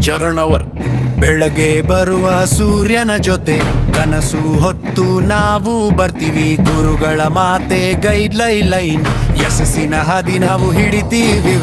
ಚರಣವರ್ ಬೆಳಗ್ಗೆ ಬರುವ ಸೂರ್ಯನ ಜೊತೆ ಕನಸು ಹೊತ್ತು ನಾವು ಬರ್ತೀವಿ. ಗುರುಗಳ ಮಾತೆ ಗೈಡ್ ಲೈನ್ ಯಶಸ್ಸಿನ ಹಾದಿ ನಾವು ಹಿಡಿತೀವಿ.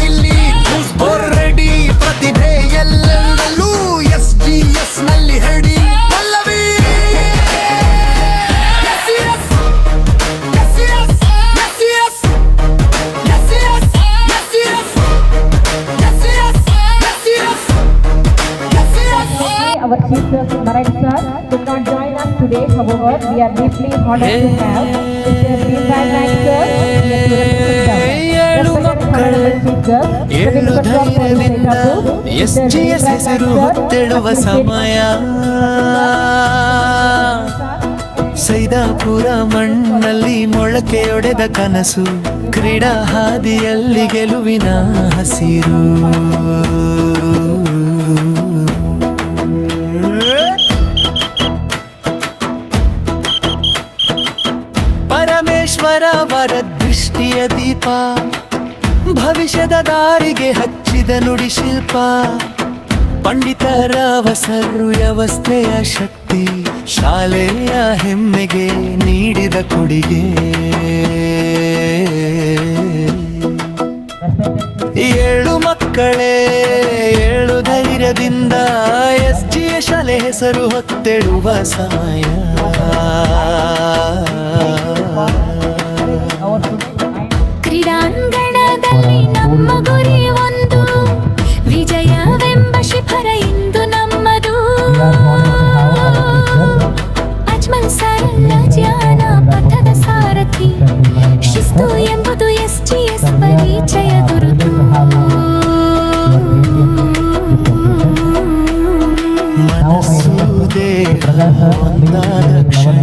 ಇಲ್ಲಿ ರೆಡಿ ಪ್ರತಿಭೆ ಎಲ್ಲೆಲ್ಲೂ SGS ನಲ್ಲಿ ಹೆಡಿ Pallavi. Our teacher Narayan sir could not join us today. However, we are deeply honored to have Mr. Narayan sir ಏಳು ಧೈರ್ಯದಿಂದ SGS ಹೆಸರು ಹೊತ್ತಿಡುವ ಸಮಯ. ಸೈದಾಪುರ ಮಣ್ಣಲ್ಲಿ ಮೊಳಕೆಯೊಡೆದ ಕನಸು, ಕ್ರೀಡಾ ಹಾದಿಯಲ್ಲಿ ಗೆಲುವಿನ ಹಸಿರು. ಪರಮೇಶ್ವರ ವರ ದೃಷ್ಟಿಯ ದೀಪ, ಭವಿಷ್ಯದ ದಾರಿಗೆ ಹಚ್ಚಿದ ನುಡಿ ಶಿಲ್ಪ. ಪಂಡಿತರ ವಸರು ವ್ಯವಸ್ಥೆಯ ಶಕ್ತಿ, ಶಾಲೆಯ ಹೆಮ್ಮೆಗೆ ನೀಡಿದ ಕೊಡುಗೆ. ಏಳು ಮಕ್ಕಳೇ ಏಳು ಧೈರ್ಯದಿಂದ SGS ಶಾಲೆ ಹೆಸರು ಹೊತ್ತಿಡುವ ಸಮಯ. ಕ್ರೀಡಾಂಗಣದಲ್ಲಿ ನಮ್ಮ ಗುರಿ ಒಂದು, ವಿಜಯವೆಂಬ ಶಿಖರ ಇಂದು ನಮ್ಮದು. ಅಜ್ಮಲ್ ಸರಳ ಜ್ಞಾನ ಪಥದ ಸಾರಥಿ, ಶಿಸ್ತು ಎಂಬುದು SGS ಪರಿಚಯ ಗುರುತು. ಮನಸ್ಸು ದೇಹ ಒಂದಾದ ಕ್ಷಣ,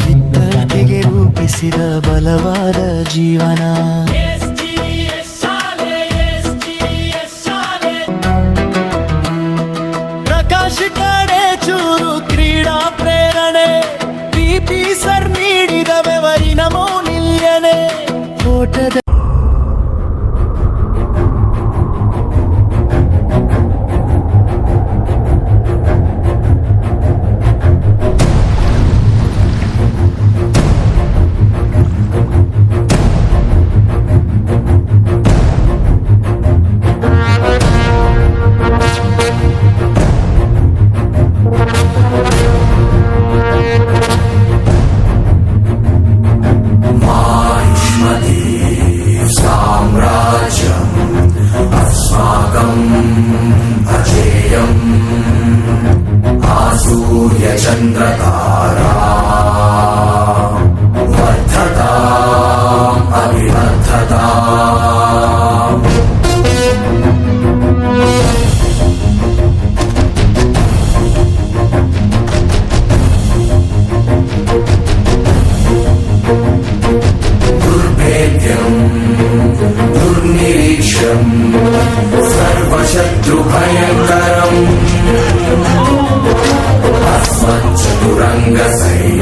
ವಿದ್ಯಾರ್ಥಿಗೆ ರೂಪಿಸಿದ ಬಲವಾದ ಜೀವನ. ಪ್ರಕಾಶ್ ಕಡೆ ಚೂರು ಕ್ರೀಡಾ ಪ್ರೇರಣೆ, PP ಸರ್ ನೀಡಿದ ಬೆವರಿನ ಮೌಲ್ಯನೆ. ಓಟದ चंद्रतारा वर्धता अभिवर्धता. दुर्भेद्यं दुर्निरीक्ष्यं सर्वशत्रुभयङ्करम् अस्मच्चतुरङ्गसैन्यम्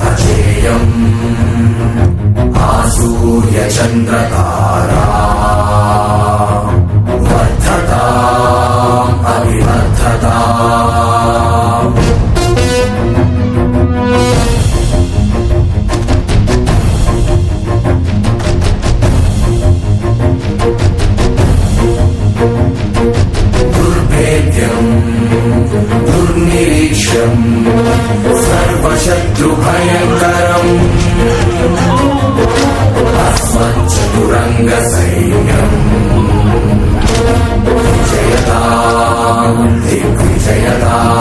अजेयम् आसूर्यचन्द्रतारा वर्धताम् अभिवर्धताम् दुर्भेद्यम् दुर्निरीक्ष्यम् सर्वशत्रुभयङ्करम् अस्मच्चतुरङ्गसैन्यम् विजयताम् दिग्विजयताम्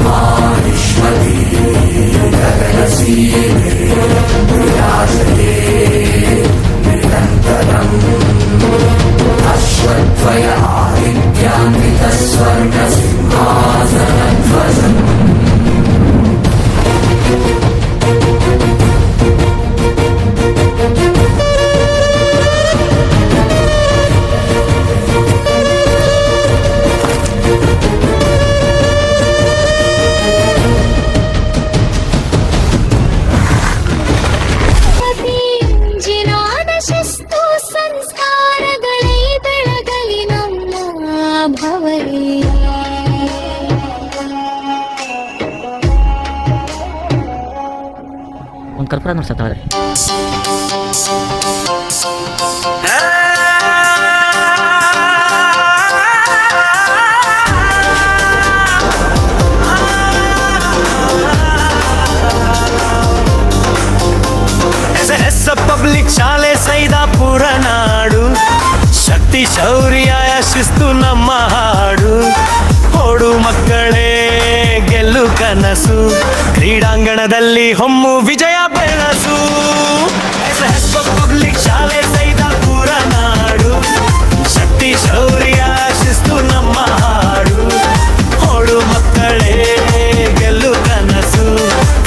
मानिष्मती गगनसीमे विराजते निरन्तरम् अश्वत्वय आदित्यान्वितस्वर्गसिंहासनध्वजम् ಜಿನಾದ ಶಿಸ್ತು ಸಂಸ್ಕಾರಗಳೇ ಬೆಳಗಲಿ ನಮ್ಮ ಭವರೇ ಒಂದು ಕಲ್ಪನಾ ನೋಡ್ಸತ್ತಾಳೆ ಪಬ್ಲಿಕ್ ಶಾಲೆ ಸೈದಾಪುರ ನಾಡು ಶಕ್ತಿ ಶೌರ್ಯ ಶಿಸ್ತು ನಮ್ಮ ಹಾಡು ಓಡು ಮಕ್ಕಳೇ ಗೆಲ್ಲು ಕನಸು ಕ್ರೀಡಾಂಗಣದಲ್ಲಿ ಹೊಮ್ಮು ವಿಜಯ ಬೆಳಸು ಪಬ್ಲಿಕ್ ಶಾಲೆ ಸೈದಾಪುರ ನಾಡು ಶಕ್ತಿ ಶೌರ್ಯ ಶಿಸ್ತು ನಮ್ಮ ಹಾಡು ಓಡು ಮಕ್ಕಳೇ ಗೆಲ್ಲು ಕನಸು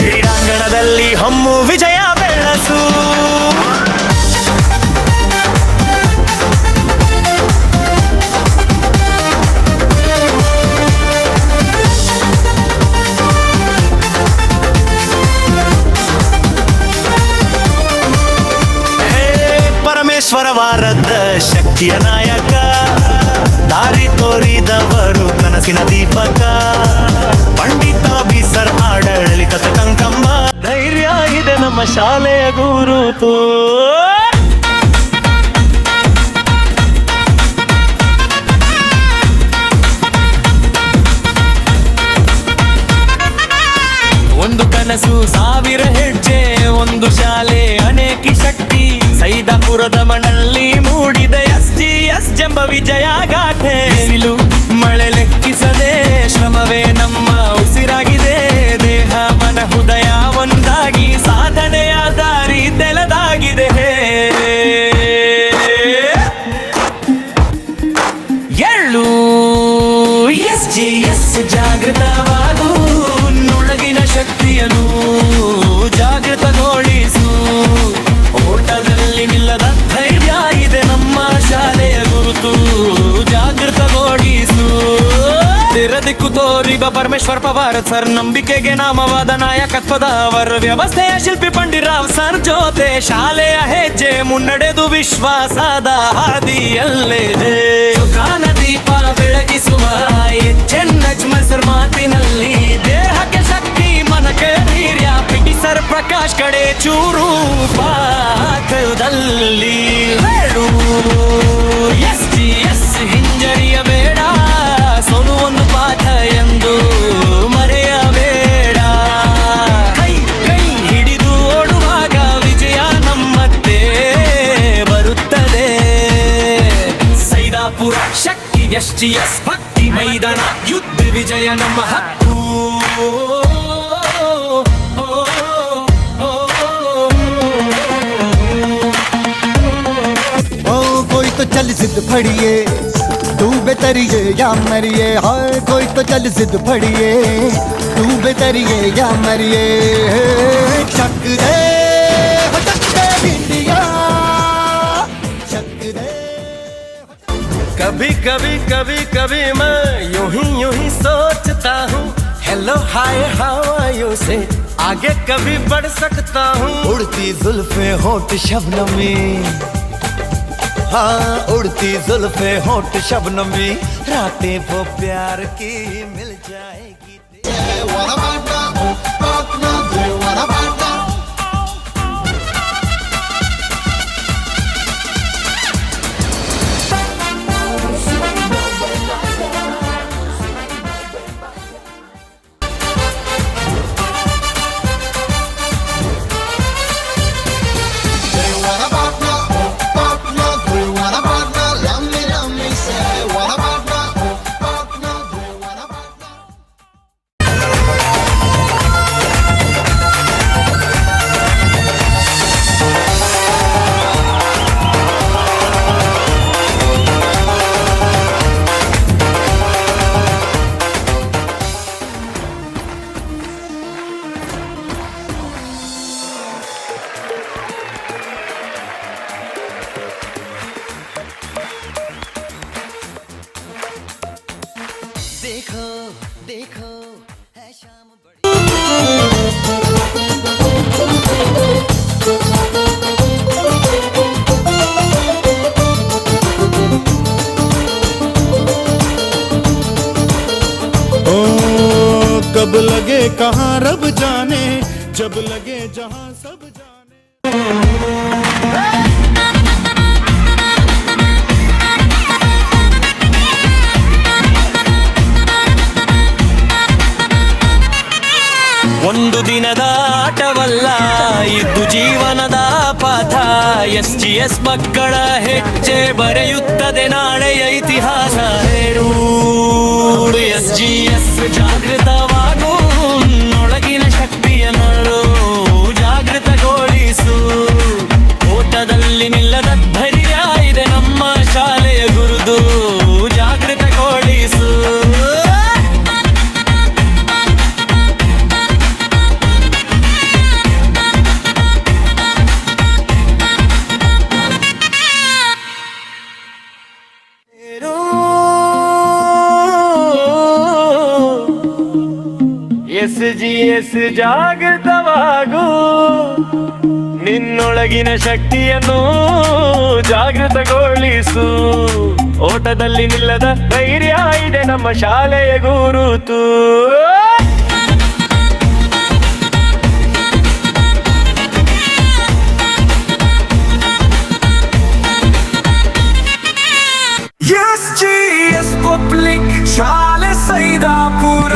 ಕ್ರೀಡಾಂಗಣದಲ್ಲಿ ಹೊಮ್ಮು ವಿಜಯ ಬೆಳಸು ಪರಮೇಶ್ವರ ವಾರದ ಶಕ್ತಿಯ ನಾಯಕ ದಾರಿ ತೋರಿದವರು ಕನಸಿನ ದೀಪಕ ಪಂಡಿತ ಬಿಸರ್ ಆಡಳಿತದ ಕಂಕಂಬ ಧೈರ್ಯ ಇದೆ ನಮ್ಮ ಶಾಲೆಯ ಗುರುತು ಒಂದು ಕನಸು ಸಾವಿರ ಹೆಜ್ಜೆ ಒಂದು ಶಾಲೆ ಅನೇಕ ಶಕ್ತಿ ಸೈದಾಪುರದ ಮಣ್ಣಲ್ಲಿ ಮೂಡಿದ SGS ಜಂಬ ವಿಜಯ ಗಾಥೆ ಬಿಸಿಲು ಮಳೆ ಲೆಕ್ಕಿಸದೆ ಶ್ರಮವೇ ನಮ್ಮ ಉಸಿರಾಗಿದೆ ದೇಹ ಮನ ಹೃದಯ ಒಂದಾಗಿ ಸಾಧನೆಯ ದಾರಿ ತೆಲದಾಗಿದೆ ಎಳ್ಳು SGS ಜಾಗೃತವಾಗು ನುಳಗಿನ ಶಕ್ತಿಯನ್ನು ಜಾಗೃತಗೊಳಿಸು ಓಟದಲ್ಲಿ ನಿಲ್ಲದ ಧೈರ್ಯ ಇದೆ ನಮ್ಮ ಶಾಲೆಯ ಗುರುತು ಜಾಗೃತಗೊಳಿಸು ದಿಕ್ಕು ತೋರಿಬ ಪರಮೇಶ್ವರ್ ಪವಾರ್ ಸರ್ ನಂಬಿಕೆಗೆ ನಾಮವಾದ ನಾಯಕತ್ವದ ಅವರ ವ್ಯವಸ್ಥೆಯ ಶಿಲ್ಪಿ ಪಂಡಿರಾವ್ ಸರ್ ಜೊತೆ ಶಾಲೆಯ ಹೆಜ್ಜೆ ಮುನ್ನಡೆದು ವಿಶ್ವಾಸದ ಹಾದಿಯಲ್ಲೇ ಕಾನ ದೀಪ ಬೆಳಗಿಸುವ ಚೆನ್ನಜ್ಮಲ್ ಸರ್ ಮಾತಿನಲ್ಲಿ ದೇಹಕ್ಕೆ ಶಕ್ತಿ ಮನಕ್ಕೆ ಧೈರ್ಯ ಪಿಟಿ ಸರ್ ಪ್ರಕಾಶ್ ಕಡೆ ಚೂರು ಪಾಠದಲ್ಲಿ SGS ಹಿಂಜರಿಯ ಬೇಡ ಸೋಲು ಒಂದು ಪಾಠ ಎಂದು ಮರೆಯಬೇಡ ಕೈ ಕೈ ಹಿಡಿದು ಓಡುವಾಗ ವಿಜಯ ನಮ್ಮತ್ತೆ ಬರುತ್ತದೆ ಸೈದಾಪುರ ಶಕ್ತಿ SGS ಭಕ್ತಿ ಮೈದಾನ ಯುದ್ಧ ವಿಜಯ ನಮ್ಮ ಹಕ್ಕು कोई तो चल जिद फड़िए तू बेतरिए या मरिए हाय कोई तो चल जिद फड़िए तू बेतरिए या मरिए चक दे इंडिया कभी कभी कभी मैं यूं ही सोचता हूँ, hello hi how are you से आगे कभी बढ़ सकता हूँ। उड़ती जुल्फे होठ शबनमी, हाँ उड़ती जुल्फे होठ शबनमी, रातें वो प्यार की मिल जाएगी। देखो देखो है शाम बड़ी। ओ कब लगे कहाँ रब जाने, जब लगे जहाँ सब जाने। ಒಂದು ದಿನದ ಆಟವಲ್ಲ ಇದು ಜೀವನದ ಪಾಠ. SGS ಮಕ್ಕಳ ಹೆಜ್ಜೆ ಬರೆಯುತ್ತದೆ ನಾಳೆಯ ಇತಿಹಾಸ. ಹೇಳು SGS ಜಾಗೃತವಾಗು, ಒಳಗಿನ ಶಕ್ತಿಯನ್ನು ಜಾಗೃತಗೊಳಿಸು. ಓಟದಲ್ಲಿ ನಿಲ್ಲದ ಧೈರ್ಯ ಇದೆ ನಮ್ಮ ಶಾಲೆಯ ಗುರುದು, ಜಾಗೃತಗೊಳಿಸು. SGS ಜಾಗೃತವಾಗು, ನಿನ್ನೊಳಗಿನ ಶಕ್ತಿಯನ್ನು ಜಾಗೃತಗೊಳಿಸು. ಓಟದಲ್ಲಿ ನಿಲ್ಲದ ಧೈರ್ಯ ಇದೆ ನಮ್ಮ ಶಾಲೆಯ ಗುರುತು. SGS ಪಬ್ಲಿಕ್ ಶಾಲೆ ಸೈದಾಪುರ.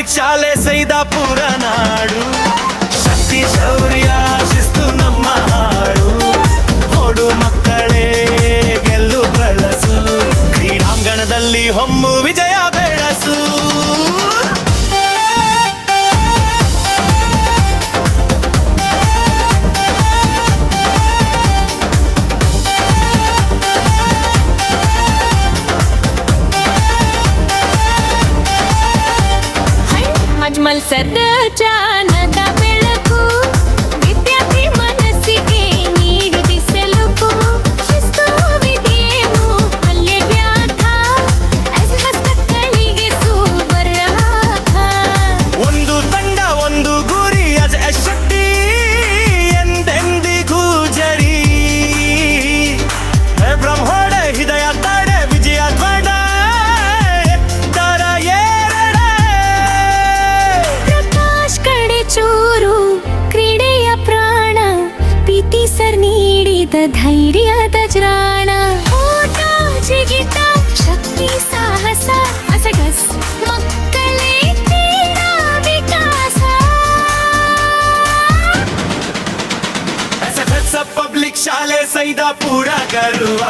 ಪಬ್ಲಿಕ್ ಶಾಲೆ ಸೈದಾಪುರ ನಾಡು ಶಕ್ತಿ ಶೌರ್ಯ ಶಿಸ್ತು ನಮ್ಮ ಹಾಡು ಓಡು ಮಕ್ಕಳೇ ಗೆಲ್ಲು ಬಳಸು ಕ್ರೀಡಾಂಗಣದಲ್ಲಿ ಹೊಮ್ಮು ವಿಜಯ ಬೆಳಸು ಮತ್ಸರದ ಜಾನದ ಬೆಳಕು ವಿದ್ಯಾರ್ಥಿ ಮನಸ್ಸಿಗೆ ನೀಡುದಿ ಸೆಲುಕು ಶಿಸ್ತು ವಿಧಿಯೇನು ಅಲ್ಲೇ ವ್ಯಾಥ ಮಕ್ಕಳಿಗೆ ಸುವರ್ಣ ಒಂದು ತಂಡ ಒಂದು ಗುರಿ ಅಜ ಶಕ್ತಿ ಎಂದೆಂದಿಗೂ ಜರಿ ಬ್ರಹ್ಮೋಡ ಹೃದಯ ತಡೆ ವಿಜಯ ಧ್ವಡ ಎತ್ತರ ಏರಡೆ ಪ್ರಕಾಶ್ ಕಡೆ ಚೂರು ಕ್ರೀಡೆಯ ಪ್ರಾಣ ಪಿಟಿ ಸರ್ ನೀಡಿದ ಧೈರ್ಯದ ಜ್ರಾಣ ಓಟ ಜಿಗಿತ ಶಕ್ತಿ ಸಾಹಸ ಅಸಗಸ್ ಮಕ್ಕಳೇ ಕ್ರೀಡಾ ವಿಕಾಸ ಎಸ್ಎಫ್ಎಸ್ ಪಬ್ಲಿಕ್ ಶಾಲೆ ಸೈದಾಪುರ ಗರ್ವ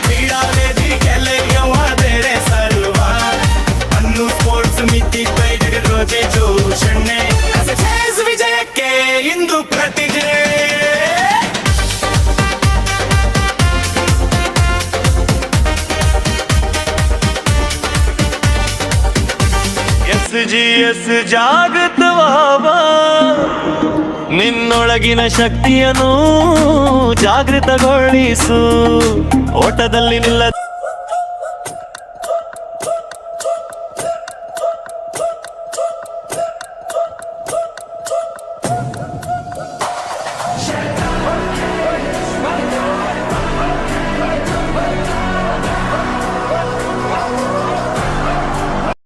ಕ್ರೀಡಾ ವೇದಿ ಗೆಳೆಯವ ಬೇರೆ ಸರ್ವ ಅನ್ನು ಸ್ಪೋರ್ಟ್ಸ್ ಮಿತಿ ಕೈಗೆ ರೋಜೆ ಜೋಷಣೆ ಎಸ್ಎಫ್ಎಸ್ ವಿಜಯಕ್ಕೆ ಇಂದು ಪ್ರತಿಜ್ಞೆ SGS ಜಾಗೃತವಾವ ನಿನ್ನೊಳಗಿನ ಶಕ್ತಿಯನ್ನು ಜಾಗೃತಗೊಳಿಸು ಓಟದಲ್ಲಿ ನಿಲ್ಲ